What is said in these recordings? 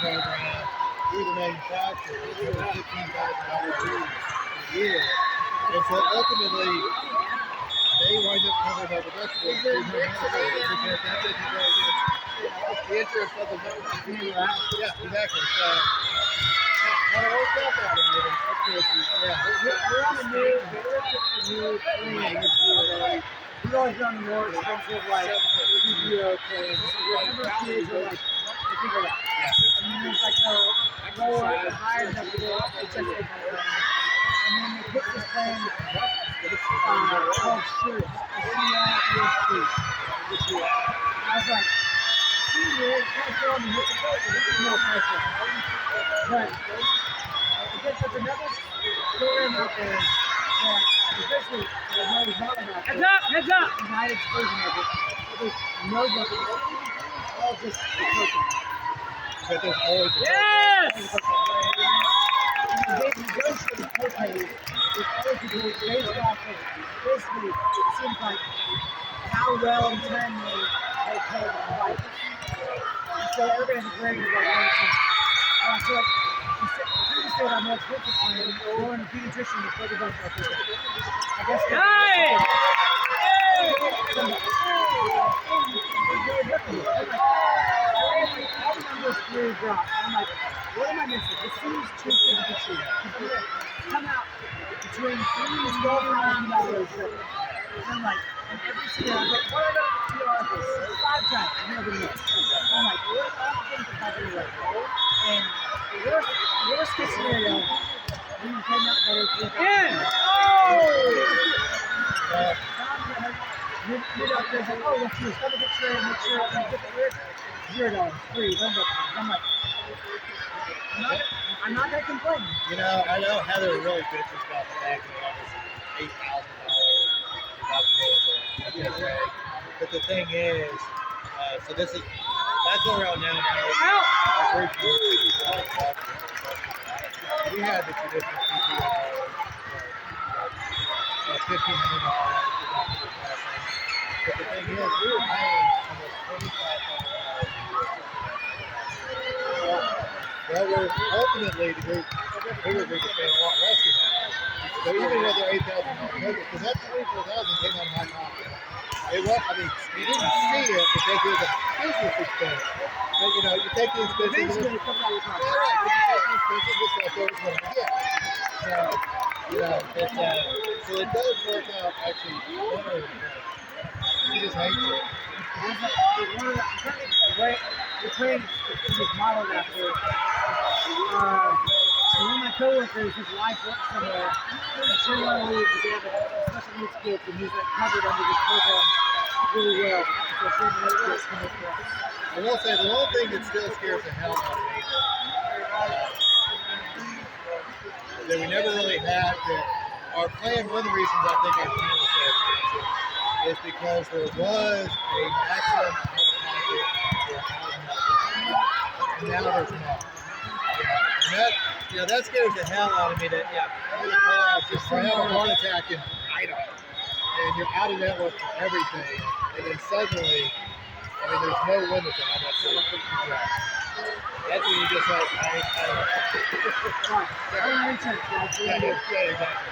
program through the manufacturer for $15,000 a year. And so ultimately, they wind up covering all the vegetables. Because that doesn't go against the interest of the vendor. Yeah, exactly. So, how to work out that one? Yeah. We're on a new thing this year. We've always done more expensive, like, PPO claims. Remember kids are like, they think of that. And then there's like a lower, higher deductible HSA kind of thing. And then they put this plan called SHIRT, SCIEST, this year. I was like, see, we're kind of throwing the hit the boat, but this is more pressure. But there's another program out there that especially there's always not about heads up! United's version of it. There's no government. All just the person. But there's always Yes! And they negotiate the co-pays with eligible based off of basically it seems like how well and timely they pay their life. And so everybody has a grade of like 1%. So like previously on my expensive plan, going to pediatrician was $30 a person. I guess all the numbers really drop. I'm like, what am I missing? It seems too good to be true. Come out between $3,000 and $12,000. And I'm like, and every single I'm like, what are the PR for? 5 times. I'm never gonna know. I'm like, what are all the things that happen away? And worst case scenario, we came out better for you're up there like, oh, let's do a stomach x-ray and make sure I'm going to get the ribs. $0, free. I'm like, I'm not going to complain. You know, I know Heather really bitches about the fact that I was $8,000 deductible. But the thing is, so this is, that's where we're at now. We had the traditional PPO, $1,500. But the thing is, we were paying almost $25,000 a year. Well, we're ultimately, we were going to pay a lot less than that. So even with our $8,000 budget, because that $24,000 came out of my pocket. It was, I mean, you didn't see it because it was a business expense. But you know, you take the expenses. Eventually, it comes out of your pocket. Yeah, right. You take the expenses, this is what I get. So, you know, so it does work out actually better. You just hate it. The train is modeled after. One of my coworkers, his wife works somewhere, and she wanted to leave because they have a special needs kid, and he's like covered under this program really well. So she had to let come up for us. I will say the one thing that still scares the hell out of me that we never really had that our plan, one of the reasons I think our plan was so expensive is because there was a maximum out-of-pocket for housing, and now there's not. And that, you know, that scares the hell out of me that, I have a heart attack in Idaho, and you're out of network for everything, and then suddenly, I mean, there's no limit to how much you drive. That's when you just like, yeah, exactly.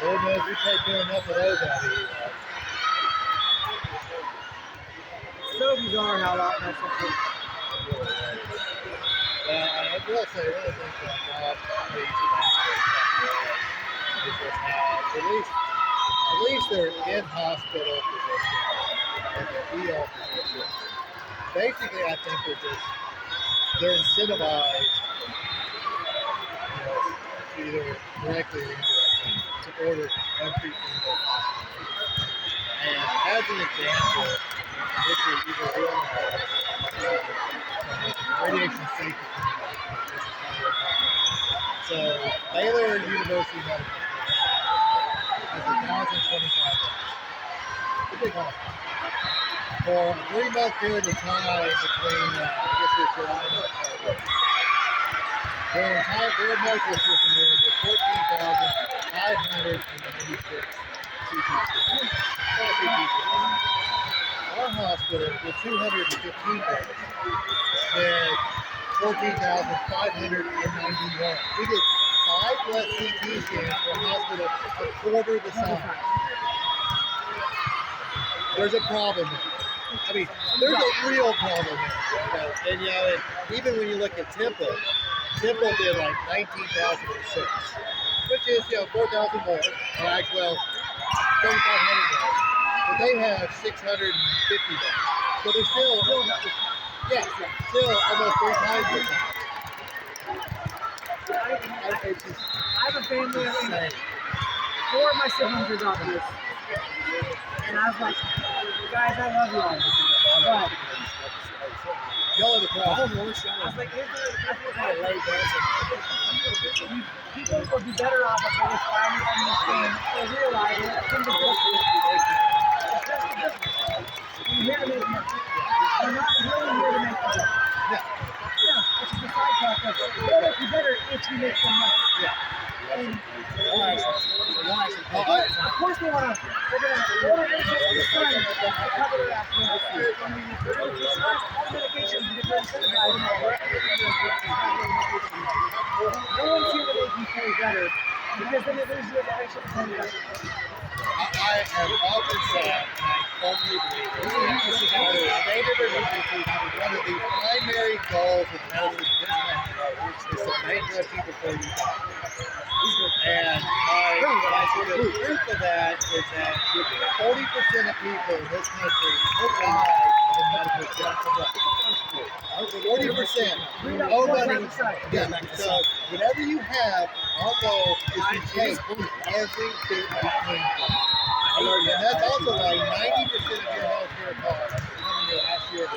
Lord knows we take care enough of those out here. It's so bizarre how lot that's something. I will say one of the things that I'm not pleased about is at least they're in hospital positions and they're ER positions. Basically, I think they're incentivized, either directly or indirectly, to order untreated people. And as an example, this is either doing radiation safety. So Baylor University Medical has $1,025. It's a big hospital. For a 3-month period of time between, I guess it was July and October, Their entire medical system there is 14,596 CT scans. Our hospital with 215 beds did 14,591. We did 5 less CT scans for a hospital a quarter the size. There's a problem there. I mean, there's a real problem there. And even when you look at Temple did like 19,006, which is 4,000 more. Well, 3,500 beds. But they have 650 beds. So they're still almost 3 times the size. I have a family. 4 of my siblings are doctors, and I was like, guys, I love you all, but y'all are the problem. I was like, people would be better off if they just finally understand or realize that from the book, we're here to make money. We're not really here to make money. Yeah, it's just a side talk of it'll make you better if you make some money. And of course they're gonna order interest in the sun to cover their ass. All the medications get very incentivized. No one's here to make you feel better because then it loses your patient attendance. I have often said, and I firmly believe this is one of the primary goals of medicine in this country is to bankrupt people before you die. And my sort of proof of that is that 40% of people in this country will die in medical care. 40%. Nobody. So whatever you have, our goal is to take every bit we can. And that's also why 90% of your health care costs are coming to last year.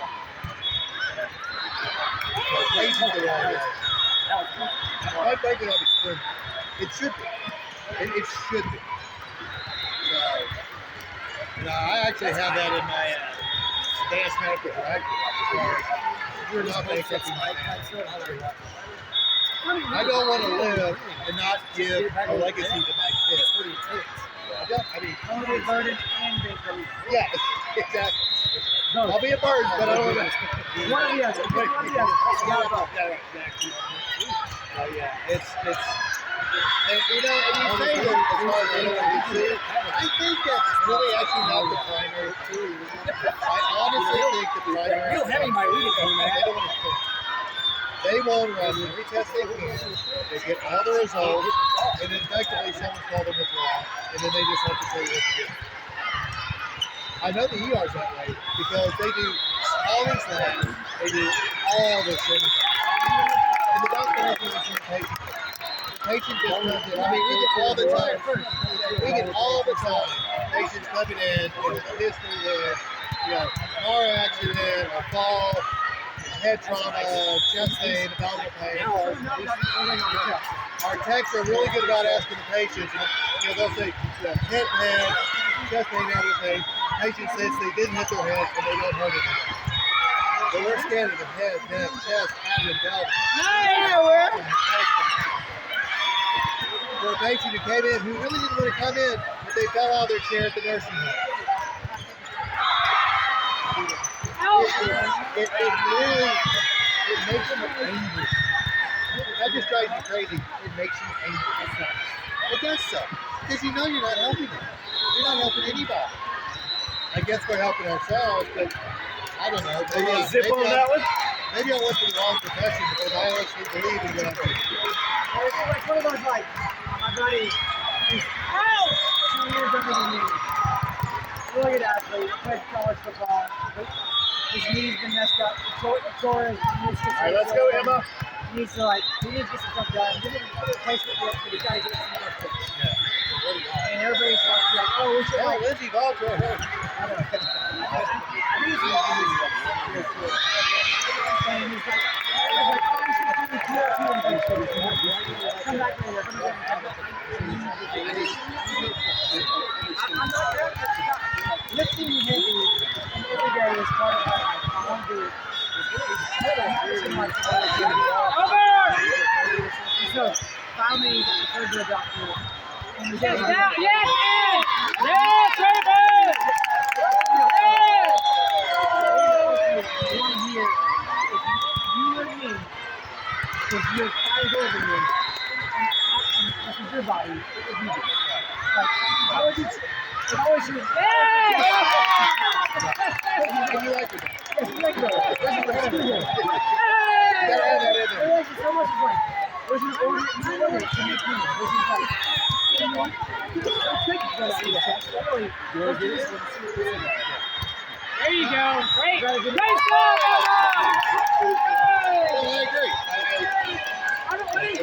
Patients are all right. I break it up extremely. It should be. It should be. So, I actually have that in my advanced medical directive. You're not bankrupting my I don't want to live and not give a legacy to my kids. Burden and burden. Yeah, exactly. I'll be a burden, but I don't want to. One of the other. It's and you say that as far as I don't want to do, I think that's really actually not the primary tool. I honestly think the primary. Real heavy my week ago, man. They won't run every test they can. They get all the results, and then effectively someone's called them wrong, and then they just have to say what to do. I know the ER's that way because they do all these labs, they do all this things. And the doctor has to listen to the patient. The patient just comes in. I mean, we get all the time. We get all the time patients coming in with a history with, car accident, a fall, head trauma, chest pain, abdominal pain. Our techs are really good about asking the patients. They'll say, hip head, chest pain, abdominal pain. Patient says they didn't hit their head and they don't hurt it. So we're scanning the head, neck, chest, abdomen, pelvis. For a patient who came in who really didn't want to come in, but they fell out of their chair at the nursing home. It makes you angry. That just drives you crazy. It makes you angry. It does so. Because you're not helping them. You're not helping anybody. I guess we're helping ourselves, but I don't know. Maybe I went to the wrong profession because I honestly believe in what I'm doing. It's like one of those, my buddy, he's 2 years younger than me. Really good athlete, played college football. His knee's been messed up. All right, let's go, Emma. He needs to get some stuff done. He didn't put a replacement yet, but he's got to get some stuff fixed. Yeah. And everybody's like, oh, we should Lindsay Bob's right here. I think he's going to do this. And he's like, oh, we should do the PRP and come back later. I'm not there. Lifting heavy every day is part of what I want to do. Over! to the doctor. And he Yes, said, now, yes, Ed! Yes, Raven! Yes! 1 year, if you and me, if you're 5 older than me, and this is your body, it would be good. Like, how would you, it always is, Yes! And you like it. yes, like that. Let's do this. You gotta add that in there. It was so much like, there's an order, you order it to make money. This is like, you know, it's good to go out and check. Really, let's do this one, see what this is. There you go. Great. Rather than- Nice job, Emma! I agree. I don't think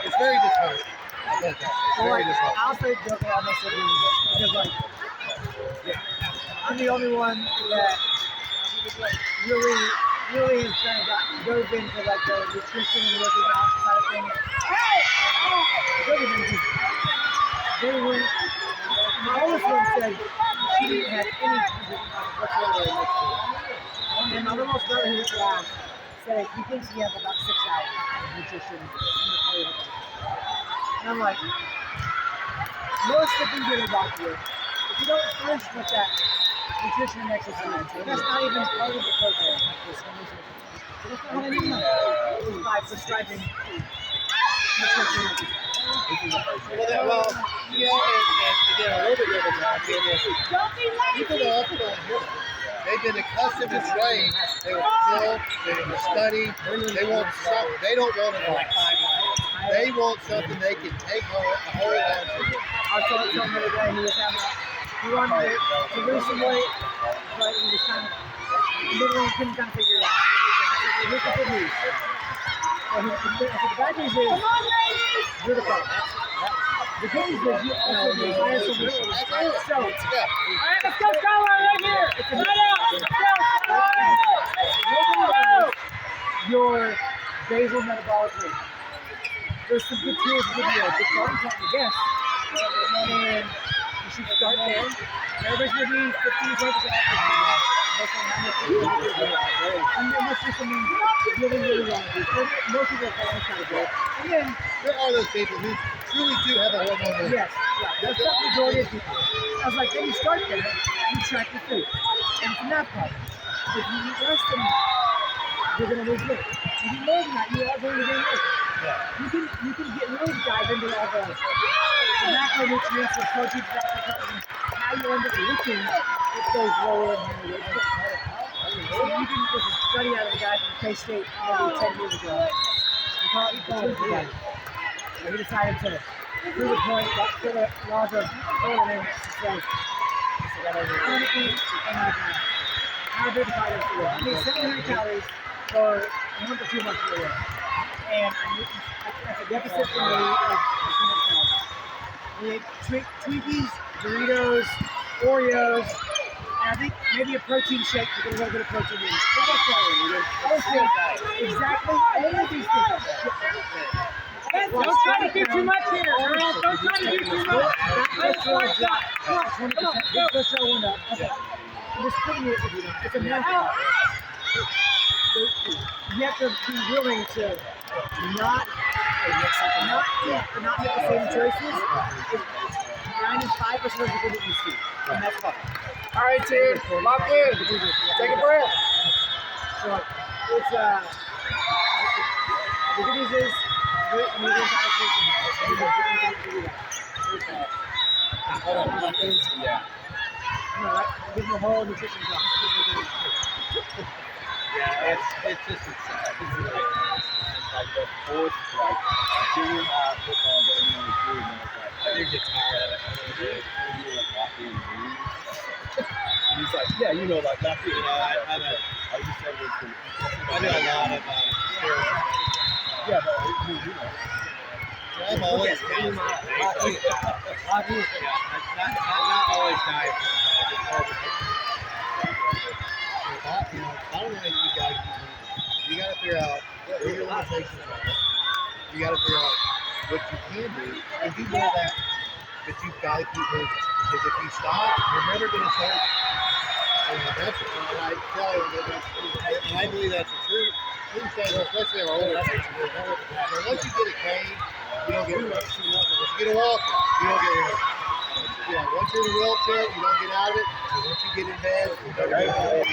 It's very disheartening. I bet that. It's So, very like, disheartening. I'll say joke about my siblings because, like, I'm the only one that really has kind of dove into like the nutrition and working out side of things. They were. My oldest one said she didn't have any whatsoever in nutrition. And my little brother who was last said he thinks he has about 6 hours of nutrition in the play. And I'm like, most of the things that are about here, if you don't flinch with that nutrition and exercise, that's not even part of the program. That's not how I do it. It's by prescribing nutrition and exercise. Well, yeah, and again, a little bit different back in is people often don't hear that. They've been accustomed to train. They want skill, they want to study, they want something. They don't want it like 5 minutes. They want something they can take home, hold on to. I was telling him the other day, he wanted to lose some weight, but he was kind of, literally couldn't kind of figure it out. Here's the good news. The bad news is, you're the coach. The good news is, you hire somebody. So, All right, let's go, Scholar, right here. Right out. Let's go, Scholar. your basal metabolic rate. There's some good tools in the video. The starting point, I guess. And you should start there. Everybody's going to be 15 seconds out. And there must be something really wrong with you. Most people are falling kind of good. And then, There are those people who truly do have a hormone release. yes, that's the majority of people. I was like, then you start there, you track your food. And from that point, if you eat less than that, you're going to lose weight. If you eat more than that, you are going to gain weight. You can get really dive into all the macronutrients, the protein, fat, how you end up looking it goes lower and higher weight. So you can there's a study out of a guy from K-State maybe 10 years ago. He called it the guy. So he decided to prove a point that for the laws of thermodynamics, it says, I'm going to eat and how big a calories per day. I need 700 calories for a month or 2 months per day. And that's a deficit for me of 200 calories. We ate Twinkies, Doritos, Oreos, and I think maybe a protein shake to get a little bit of protein in. Exactly, only these things. Don't try to do too much here, girl. Don't try to do too much. Let's go. Come on, let's try one up. Okay. I'm just putting it with you now. It's a marathon. You have to be willing to not make the same choices. 95% of the people that you see, and that's fine. All right, team. Lock in. Take a breath. So it's the good news is give them a whole nutrition talk. Yeah, it's just insane. It's like the sports, like doing football, going on the food, and it's like, I do get tired of it. You like walking and breathe. And he's like, yeah, you know, like nothing. I just said it was I do a lot of steroids. yeah, but you know. I'm always counting. Not always diet. Not only you gotta keep moving, you gotta figure out where your limitations are. You gotta figure out what you can do and do more of that. But you've gotta keep moving. Because if you stop, you're never gonna start. And that's what I tell you, and I believe that's the truth. we say, well, especially our older patients, once you get a cane, you don't get rid of it. Once you get a walker, you don't get rid of it. Once you're in a wheelchair, you don't get out of it. And once you get in bed, you don't get out of it.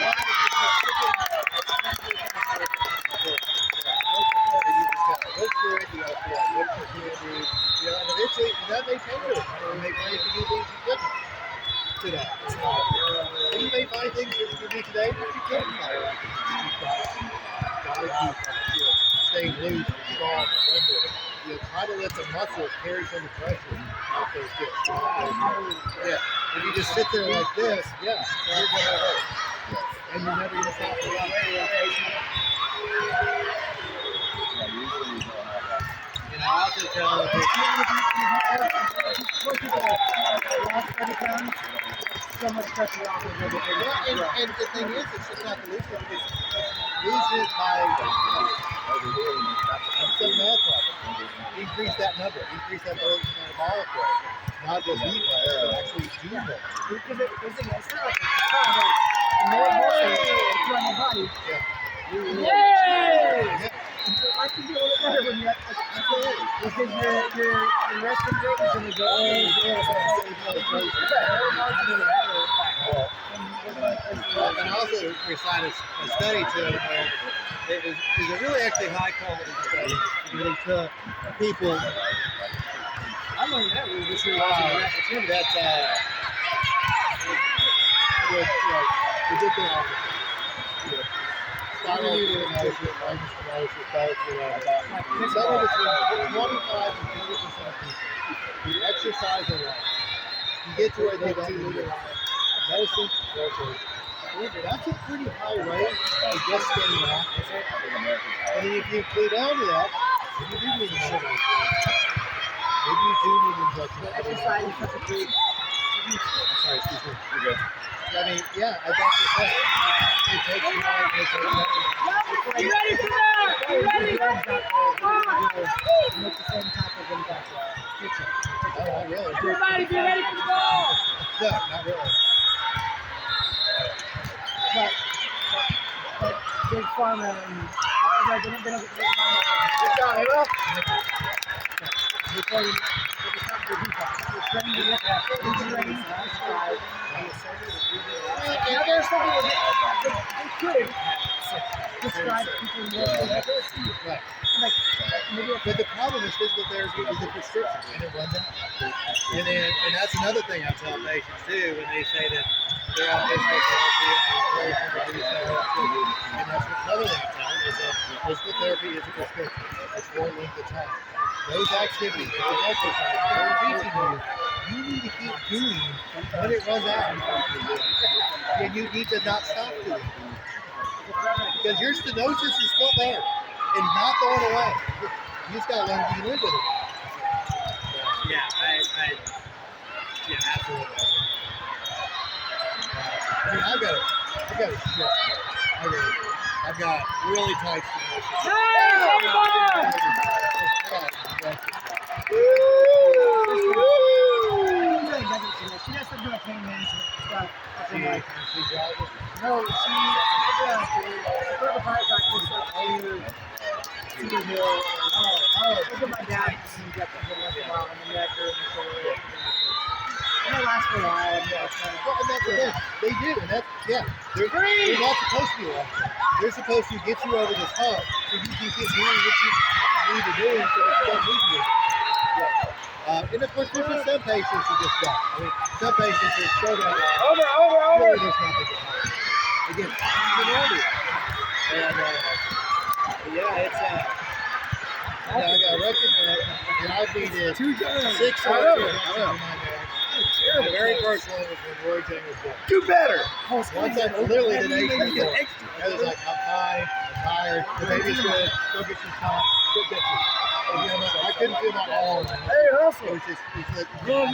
Look through it, you gotta figure out what you can do. And eventually, that may change it. You may find you can do things you couldn't today. And you may find things that you can do today that you couldn't. Stay loose, strong, limber. Try to let the muscles carry some of the pressure off those discs. Yeah. If you just sit there like this, yeah, you're gonna hurt. And you're never gonna stop it. And I also tell them so much pressure off of everything. and the thing is, it's just not the losing. It's losing it by some math problem. Increase that number. Increase that metabolic rate. Not just eat better, but actually do better. Because it's not like the more it's on your body. Yay! I can do a little better when you're because your resting rate is going to go. And also recite a study to it where it was a really actually high quality study. They took people. I learned that when this year That we did the opposite. Somewhere between 25 and 30% of people who exercise a lot, you get to where they don't need it. Medicine, that's a pretty high rate of just staying active. And then if you go down to that, maybe you do need injection. Maybe you do need injection. Exercise is such a big. I'm sorry, excuse me. You're good. I mean, yeah, I got to say, it takes time. Are you ready for that? Are you ready? Make the same type of impact. Oh, not really. Everybody be ready for the ball. No, not really. But big pharma and I don't know. Good job, Ava. Before you it's ready to look at now there's something that they could prescribe people more Right. like maybe But the problem is physical therapy is a prescription and it runs out. And that's another thing I tell patients too when they say that they're on physical therapy and encourage them to do so. And that's another thing I tell them is that physical therapy is a prescription. It's for a length of time. Those activities, those exercises, they're teaching you need to keep doing when it runs out. And you need to not stop doing it. Because your stenosis is still there and not going away. You just got to learn to live with it. Yeah, absolutely. I mean, I've got really tight stenosis. She has to do a pain management stuff. No, she put the fire practice stuff all year. Look at my dad. He got the once in a while on the neck or in the shoulder. And it lasts for a while. And that's the thing. They do, and that's, yeah. They're not supposed to be like that. They're supposed to get you over this hump so you can keep doing what you need to do instead of don't need you. And of course, there's just some patients who just don't. I mean, some patients are so bad. Really, there's nothing to happen. Again, it's been older. And, yeah, it's, I got a record that I've been in 6 surgeries in my neck. The very first one was when Roy Jane was born. Do better. Once I literally the nation was born. I was like, I'm fine, I'm tired, the baby's good, go get some time, go get some. I couldn't feel my arm. Hey, hustle. It was just, Run.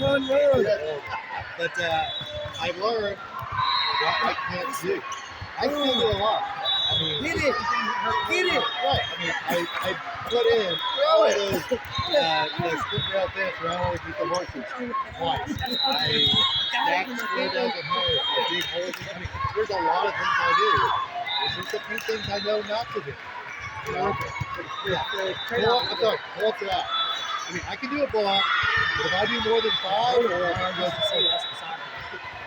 But I learned what I can't do. I can do a lot. I mean, Get it. right. I mean, I put in all of those split rail fence around where we keep the horses twice. I stacked square dozen holes, big holes. I mean, there's a lot of things I do. There's just a few things I know not to do. Pull it out. I mean, I can do a block, but if I do more than 5, my arm goes to 6.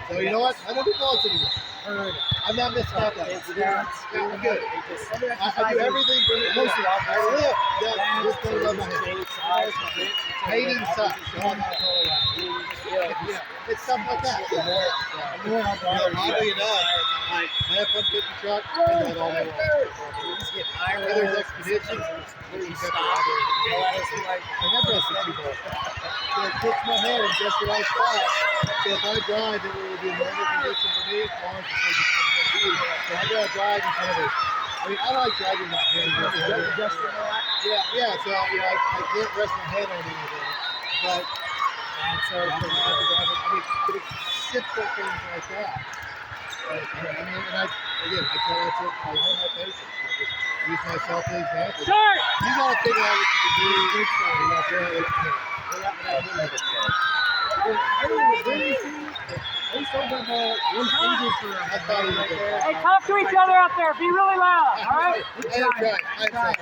So you know what? I don't do blocks anymore. I'm not missing out that much. Yeah, I'm good. I do everything for the most of it. I live that just put it on my head. Painting sucks. It's stuff like that. Oddly enough, I have fun getting truck and that all day long. There's expeditions. I never have to people. So it puts my head in just the right spot. So if I drive, it will be a normal condition for me. As long as it's so I gotta drive in front of it. I mean, I like driving my hand. Yeah. So I can't rest my head on anything. But it's simple things like that. I tell myself I learn my patience. I just use myself as an example. You gotta figure out what you can do. Hey, talk to each other out there. Be really loud, all right? I'm trying.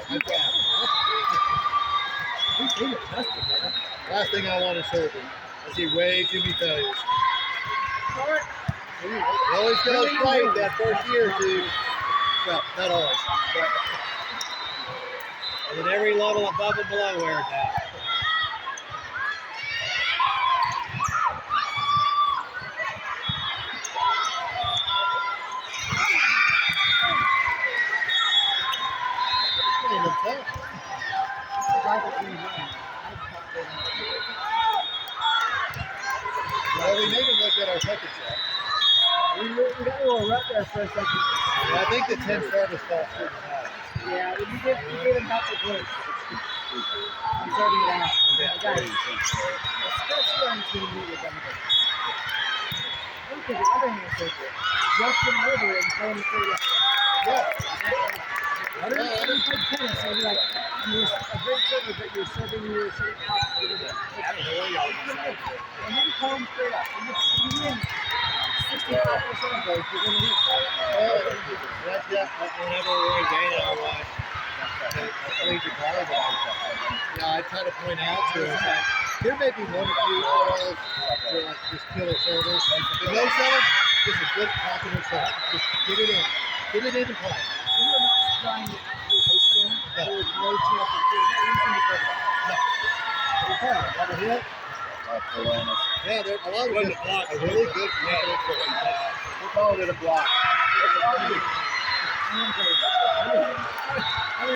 Last thing I want is surgery. I see way too many failures. It always goes right that first year or two. Well, not always. But at every level above and below wears out. Well, we need to look at our second shot. We got a little rut there for a second. I think the 10 service falls through the house. Yeah, we gave him half the place. I'm sorting it out. Guys, especially on team with them. Look at the other hand circle. Just get over it and play him straight up. I don't play tennis, so you're a great server, but you're serving out. I don't know where y'all are. And then call him straight up. And you win 65% of those, you're going to hit. Whenever we're in Dana, I watch collegiate volleyball. I try to point out to us that there may be 1 or 2 girls who are just killer servers. But those seven, just a good confident serve. Just get it in. Get it in and play. You are not trying to actually hate them. There is no chance of doing that. Have a hit? Yeah, there a lot of good blocks. A really good confident serve. We'll call it a block. And